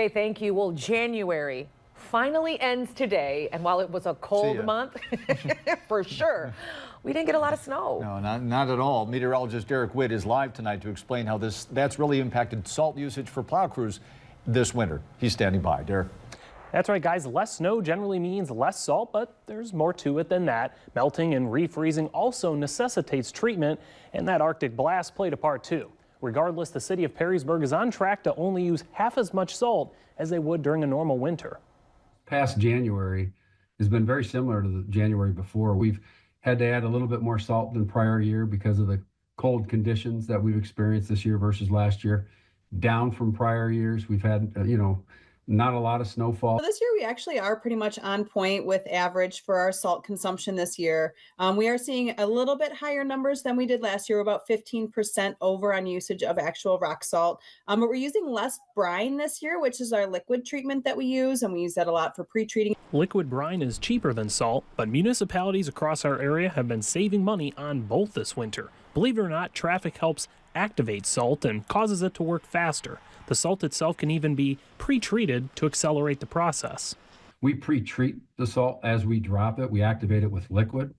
Hey, thank you. Well, January finally ends today, and while it was a cold month, for sure, we didn't get a lot of snow. No, not at all. Meteorologist Derek Witt is live tonight to explain how that's really impacted salt usage for plow crews this winter. He's standing by. Derek. That's right, guys. Less snow generally means less salt, but there's more to it than that. Melting and refreezing also necessitates treatment, and that Arctic blast played a part too. Regardless, the city of Perrysburg is on track to only use half as much salt as they would during a normal winter. Past January has been very similar to the January before. We've had to add a little bit more salt than prior year because of the cold conditions that we've experienced this year versus last year. Down from prior years, we've had, not a lot of snowfall. This year, we actually are pretty much on point with average for our salt consumption this year. We are seeing a little bit higher numbers than we did last year, about 15% over on usage of actual rock salt. But we're using less brine this year, which is our liquid treatment that we use, and we use that a lot for pre-treating. Liquid brine is cheaper than salt, but municipalities across our area have been saving money on both this winter. Believe it or not, traffic helps activate salt and causes it to work faster. The salt itself can even be pre-treated to accelerate the process. We pre-treat the salt as we drop it. We activate it with liquid,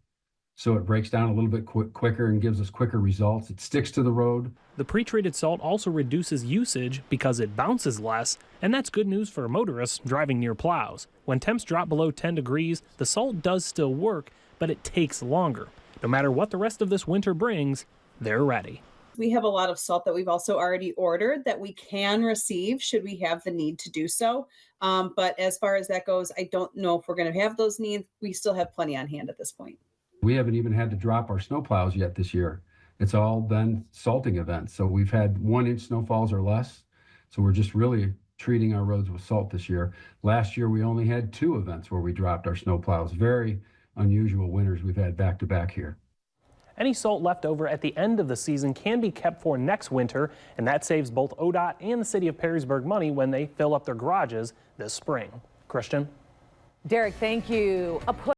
so it breaks down a little bit quicker and gives us quicker results. It sticks to the road. The pre-treated salt also reduces usage because it bounces less, and that's good news for motorists driving near plows. When temps drop below 10 degrees, the salt does still work, but it takes longer. No matter what the rest of this winter brings, they're ready. We have a lot of salt that we've also already ordered that we can receive should we have the need to do so. But as far as that goes, I don't know if we're going to have those needs. We still have plenty on hand at this point. We haven't even had to drop our snowplows yet this year. It's all been salting events. So we've had 1-inch snowfalls or less. So we're just really treating our roads with salt this year. Last year, we only had 2 events where we dropped our snowplows. Very unusual winters we've had back to back here. Any salt left over at the end of the season can be kept for next winter, and that saves both ODOT and the city of Perrysburg money when they fill up their garages this spring. Christian? Derek, thank you.